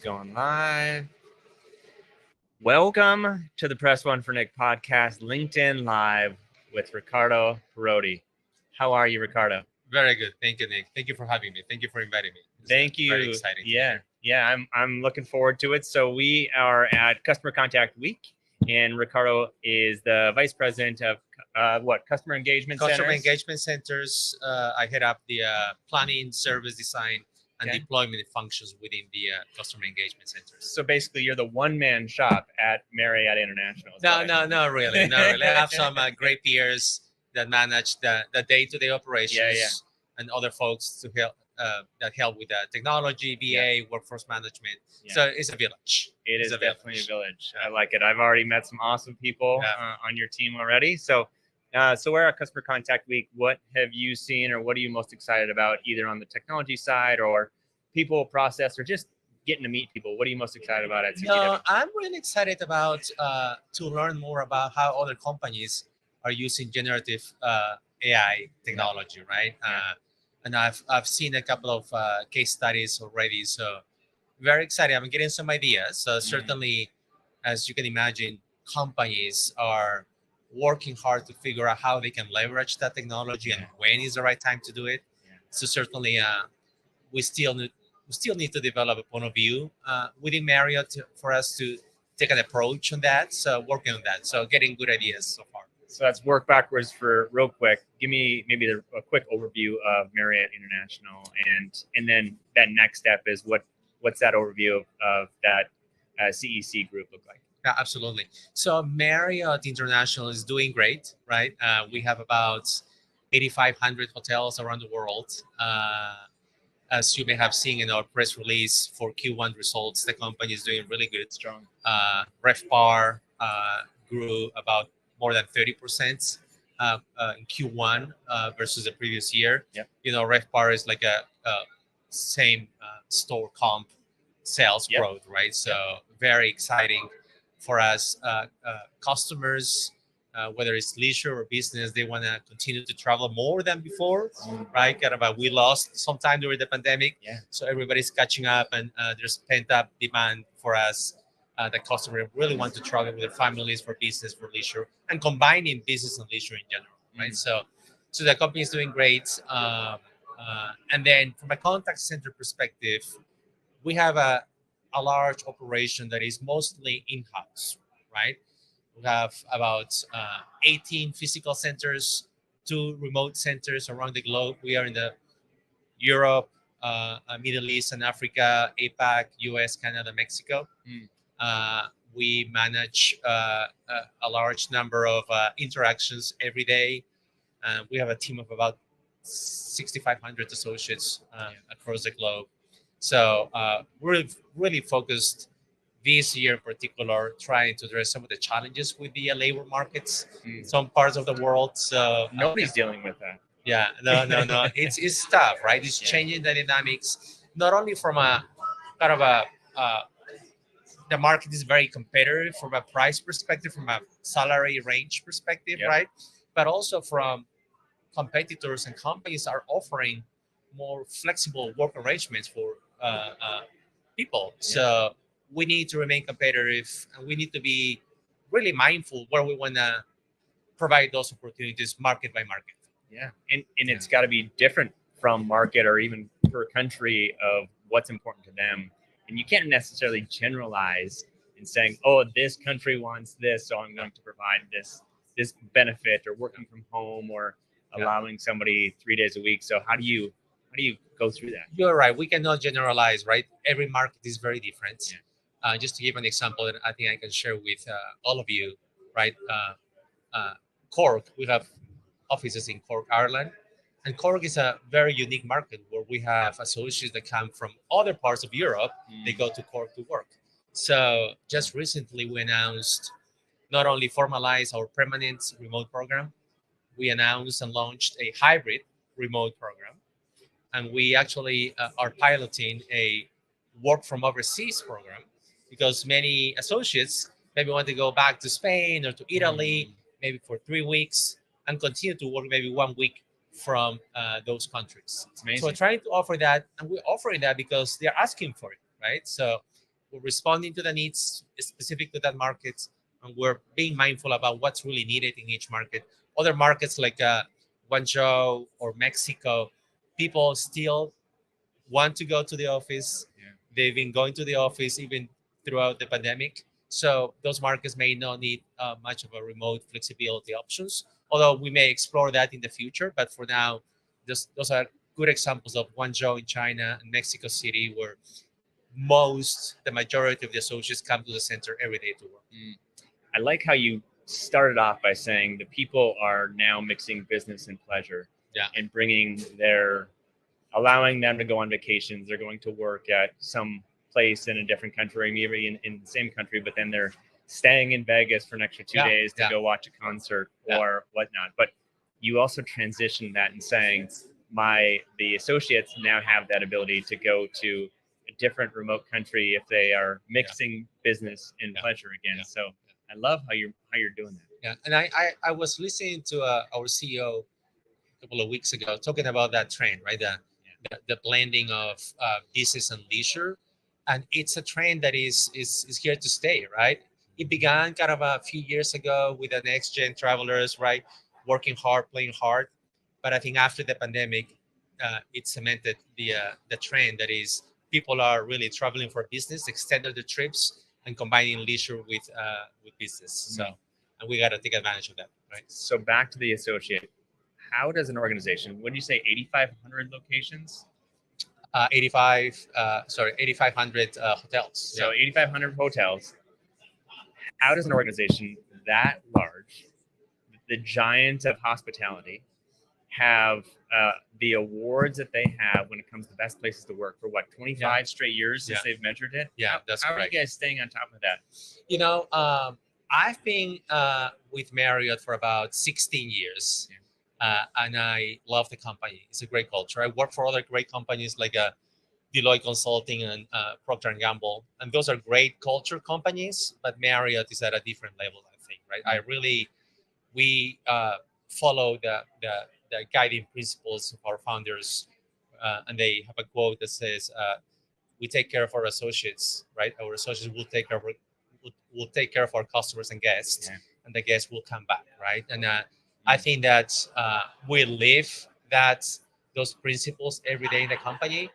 Going live. Welcome to the Press One for Nick podcast, LinkedIn Live with Ricardo Parodi. How are you, Ricardo? Very good. Thank you, Nick. Thank you for having me. Thank you for inviting me. Thank you. Very exciting. Yeah. I'm looking forward to it. So we are at Customer Contact Week, and Ricardo is the vice president of Customer Engagement Centers. I head up the planning, service design, and deployment functions within the customer engagement centers. So basically, you're the one-man shop at Marriott International. No, not really. Not really. I have some great peers that manage the day-to-day operations and other folks to help that help with the technology, VA, workforce management. Yeah. So it's a village. It is definitely a village. I like it. I've already met some awesome people on your team already. So we're at Customer Contact Week. What have you seen, or what are you most excited about, either on the technology side or people, process, or just getting to meet people? What are you most excited about at CCW? No, I'm really excited about to learn more about how other companies are using generative AI technology, right? And I've seen a couple of case studies already, so very excited. I'm getting some ideas. So certainly, as you can imagine, companies are working hard to figure out how they can leverage that technology and when is the right time to do it. So certainly, we still need to develop a point of view within Marriott for us to take an approach on that. So working on that. So getting good ideas so far. So let's work backwards for real quick. Give me maybe a quick overview of Marriott International, and then that next step is what's that overview of that CEC group look like? Yeah, absolutely. So Marriott International is doing great, right? We have about 8,500 hotels around the world. As you may have seen in our press release for Q1 results, the company is doing really good. Strong. RevPAR grew about more than 30% in Q1 versus the previous year. Yep. You know, RevPAR is like a same store comp sales growth, right? So very exciting for us. Customers, whether it's leisure or business, they want to continue to travel more than before, right? Kind of we lost some time during the pandemic, so everybody's catching up, and there's pent up demand for us. The customer really want to travel with their families for business, for leisure, and combining business and leisure in general, right? So the company is doing great. And then from a contact center perspective, we have a large operation that is mostly in-house, right? We have about 18 physical centers, 2 remote centers around the globe. We are in the Europe, Middle East and Africa, APAC, US, Canada, Mexico. We manage a large number of interactions every day. We have a team of about 6,500 associates across the globe. So we're really focused this year in particular, trying to address some of the challenges with the labor markets in some parts of the world. So nobody's dealing with that. Yeah, no. It's tough, right? It's changing the dynamics, not only from a kind of the market is very competitive from a price perspective, from a salary range perspective, right? But also from competitors and companies are offering more flexible work arrangements for people. So we need to remain competitive, and we need to be really mindful where we want to provide those opportunities market by market. Yeah, and it's got to be different from market or even per country of what's important to them. And you can't necessarily generalize in saying, oh, this country wants this, so I'm going to provide this benefit, or working from home, or allowing somebody 3 days a week. So how do you go through that? You're right. We cannot generalize, right? Every market is very different. Just to give an example that I think I can share with all of you, right? Cork, we have offices in Cork, Ireland. And Cork is a very unique market where we have associates that come from other parts of Europe. They go to Cork to work. So just recently we announced not only formalized our permanent remote program, we announced and launched a hybrid remote program. And we actually are piloting a work from overseas program, because many associates maybe want to go back to Spain or to Italy, maybe for 3 weeks, and continue to work maybe 1 week from those countries. It's amazing. So we're trying to offer that, and we're offering that because they're asking for it, right? So we're responding to the needs specific to that market, and we're being mindful about what's really needed in each market. Other markets like Guangzhou or Mexico, people still want to go to the office. Yeah. They've been going to the office even throughout the pandemic. So those markets may not need much of a remote flexibility options, although we may explore that in the future. But for now, those are good examples of Guangzhou in China and Mexico City, where the majority of the associates come to the center every day to work. I like how you started off by saying the people are now mixing business and pleasure, and allowing them to go on vacations. They're going to work at some place in a different country, maybe in the same country, but then they're staying in Vegas for an extra 2 days to go watch a concert or whatnot. But you also transitioned that and saying the associates now have that ability to go to a different remote country if they are mixing business and pleasure again. So I love how you're doing that. Yeah, and I was listening to our CEO a couple of weeks ago talking about that trend, right? The blending of business and leisure, and it's a trend that is here to stay, right? It began kind of a few years ago with the next gen travelers, right? Working hard, playing hard, but I think after the pandemic, it cemented the trend that is people are really traveling for business, extended the trips, and combining leisure with business. So, and we got to take advantage of that, right? So back to the associate. How does an organization? What did you say? 8,500 locations. 8,500 hotels. So 8,500 hotels. How does an organization that large, the giant of hospitality, have the awards that they have when it comes to best places to work for 25 straight years since they've measured it? Yeah, that's how correct. are you guys staying on top of that? You know, I've been with Marriott for about 16 years. And I love the company. It's a great culture. I work for other great companies like Deloitte Consulting and Procter & Gamble, and those are great culture companies. But Marriott is at a different level, I think. Right? We follow the guiding principles of our founders, and they have a quote that says, "We take care of our associates. Right? Our associates will take care of our customers and guests, and the guests will come back. Right?" And I think that we live those principles every day in the company.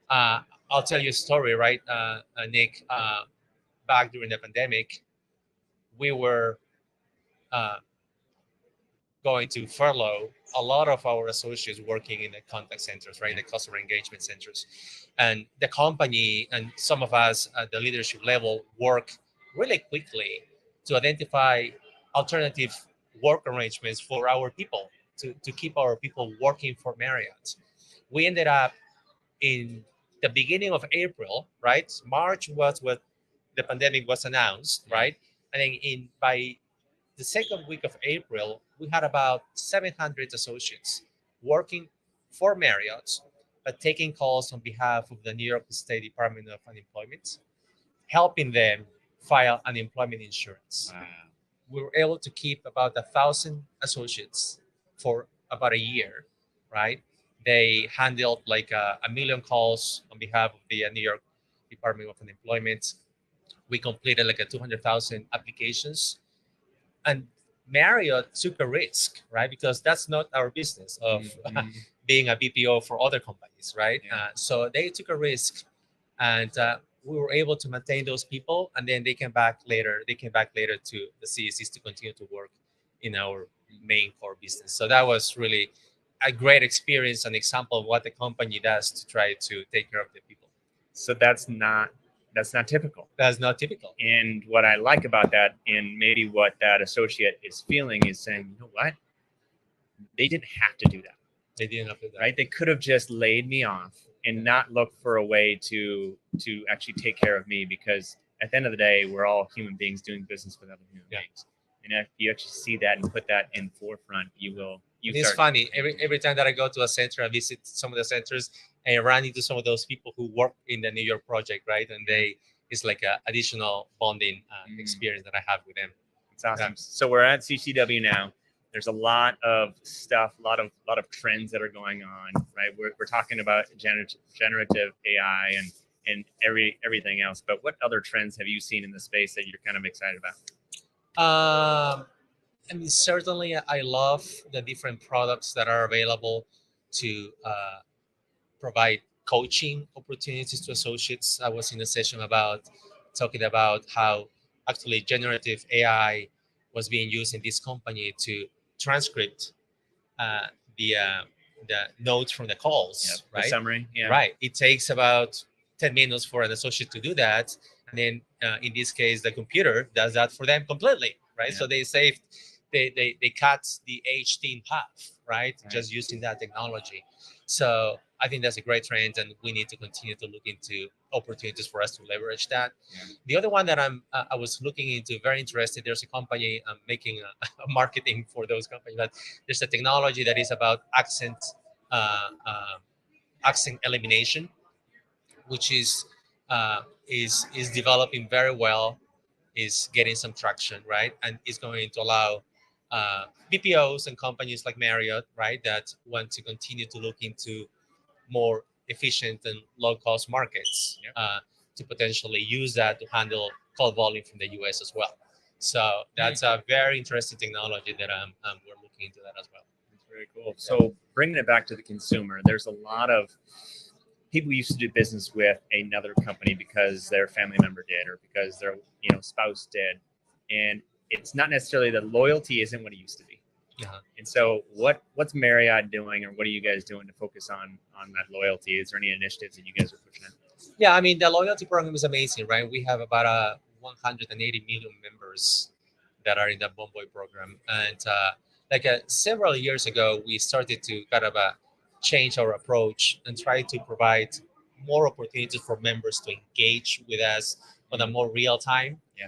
I'll tell you a story, right, Nick? Back during the pandemic, we were going to furlough a lot of our associates working in the contact centers, right, the customer engagement centers. And the company and some of us at the leadership level work really quickly to identify alternative work arrangements for our people, to keep our people working for Marriott. We ended up in the beginning of April, right? March was when the pandemic was announced, right? And then by the second week of April, we had about 700 associates working for Marriott, but taking calls on behalf of the New York State Department of Unemployment, helping them file unemployment insurance. Wow. We were able to keep about 1,000 associates for about a year, right? They handled like a million calls on behalf of the New York Department of Unemployment. We completed like 200,000 applications, and Marriott took a risk, right? Because that's not our business of being a BPO for other companies, right? So they took a risk, and we were able to maintain those people, and then they came back later. They came back later to the CSCs to continue to work in our main core business. So that was really a great experience, an example of what the company does to try to take care of the people. So that's not typical. That's not typical. And what I like about that, and maybe what that associate is feeling, is saying, you know what? They didn't have to do that. They didn't have to do that. Right? They could have just laid me off and not look for a way to actually take care of me, because at the end of the day, we're all human beings doing business with other human beings. And if you actually see that and put that in forefront, you will. It's funny. Every time that I go to a center, I visit some of the centers, and I run into some of those people who work in the New York project, right? And it's like an additional bonding experience that I have with them. It's awesome. So we're at CCW now. There's a lot of stuff, a lot of trends that are going on, right? We're talking about generative AI and everything else. But what other trends have you seen in the space that you're kind of excited about? I mean, certainly, I love the different products that are available to provide coaching opportunities to associates. I was in a session about talking about how actually generative AI was being used in this company to transcript uh, the uh, the notes from the calls, Yeah, the right? summary. Yeah. Right. It takes about 10 minutes for an associate to do that. And then in this case, the computer does that for them completely, right? Yeah. So they saved, they cut the age in half, right? Right. Just using that technology. So I think that's a great trend, and we need to continue to look into opportunities for us to leverage that. Yeah. The other one that I was looking into, very interested. There's a company making a marketing for those companies, but there's a technology that is about uh, uh, accent elimination, which is developing very well, is getting some traction, right, and is going to allow BPOs and companies like Marriott, right, that want to continue to look into more efficient and low cost markets Yep. to potentially use that to handle call volume from the US as well. So that's a very interesting technology that we're looking into that as well. That's very cool. So bringing it back to the consumer, there's a lot of people used to do business with another company because their family member did or because their spouse did, and it's not necessarily the loyalty isn't what it used to be. Uh-huh. And so what's Marriott doing, or what are you guys doing to focus on that loyalty? Is there any initiatives that you guys are pushing in? Yeah, I mean, the loyalty program is amazing, right? We have about 180 million members that are in the Bomboy program, and several years ago, we started to kind of change our approach and try to provide more opportunities for members to engage with us on a more real time. Yeah.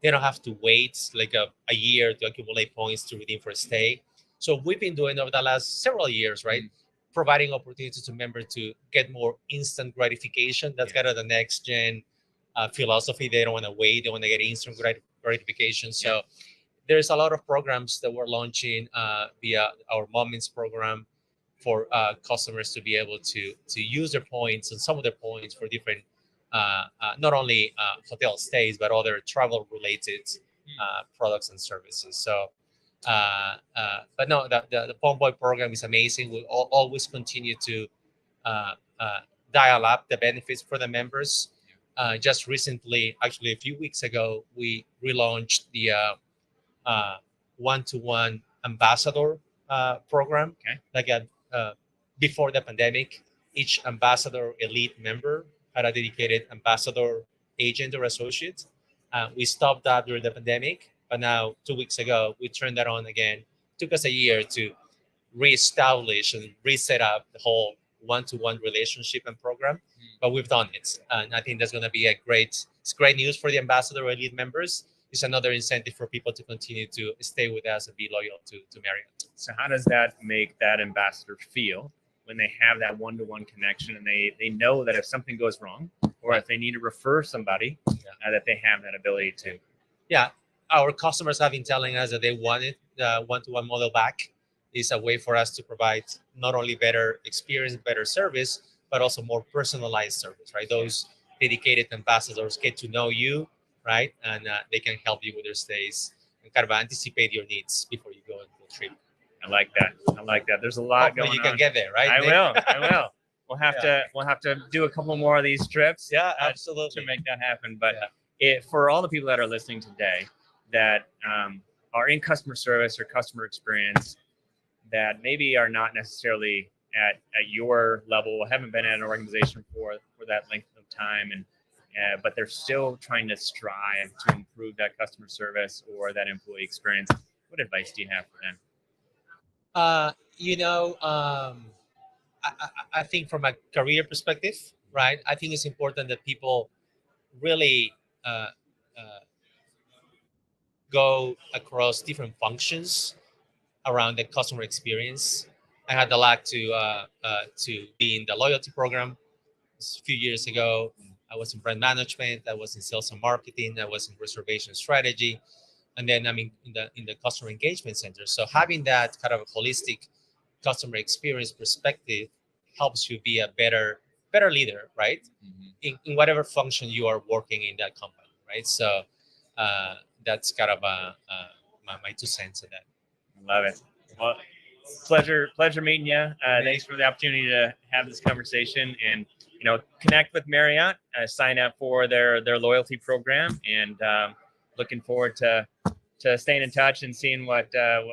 They don't have to wait like a year to accumulate points to redeem for a stay. So we've been doing over the last several years, right? Providing opportunities to members to get more instant gratification. That's kind of the next gen philosophy. They don't want to wait. They want to get instant gratification. So there's a lot of programs that we're launching via our Moments program for customers to be able to use their points and some of their points for different not only hotel stays but other travel related products and services. So but no, the Pomboy program is amazing. We always continue to uh, uh, dial up the benefits for the members. Just recently, actually a few weeks ago, we relaunched the one-to-one ambassador program. Okay. Like before the pandemic, each ambassador elite member had a dedicated ambassador agent or associate. We stopped that during the pandemic, but now 2 weeks ago we turned that on again. It took us a year to reestablish and reset up the whole one-to-one relationship and program, but we've done it, and I think that's going to be it's great news for the ambassador elite members. It's another incentive for people to continue to stay with us and be loyal to Marriott. So how does that make that ambassador feel when they have that one-to-one connection and they know that if something goes wrong or if they need to refer somebody, that they have that ability to? Yeah, our customers have been telling us that they wanted the one-to-one model back. It's a way for us to provide not only better experience, better service, but also more personalized service, right? Those dedicated ambassadors get to know you, right? And they can help you with your stays and kind of anticipate your needs before you go on the trip. I like that. I like that. There's a lot Hopefully going you on. can get there, right? I Nick? will. I will. We'll have to do a couple more of these trips. Yeah, absolutely. To make that happen. But for all the people that are listening today that are in customer service or customer experience that maybe are not necessarily at your level, haven't been at an organization for that length of time, and but they're still trying to strive to improve that customer service or that employee experience, what advice do you have for them? I think from a career perspective, right? I think it's important that people really uh, go across different functions around the customer experience. I had the luck to be in the loyalty program a few years ago. I was in brand management. I was in sales and marketing. I was in reservation strategy, and then I'm in the customer engagement center. So having that kind of a holistic customer experience perspective helps you be a better better leader, right? Mhm. In whatever function you are working in that company, right? So that's kind of my 2 cents of that. Love it. Well, pleasure meeting you. Thanks for the opportunity to have this conversation and connect with Marriott. Sign up for their loyalty program, and looking forward to staying in touch and seeing what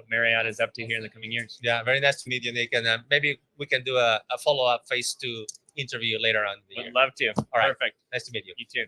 Marriott is up to here in the coming years. Yeah, very nice to meet you, Nick. And maybe we can do a follow-up phase 2 interview later on in the year. Would love to. All right. Perfect. Nice to meet you. You too.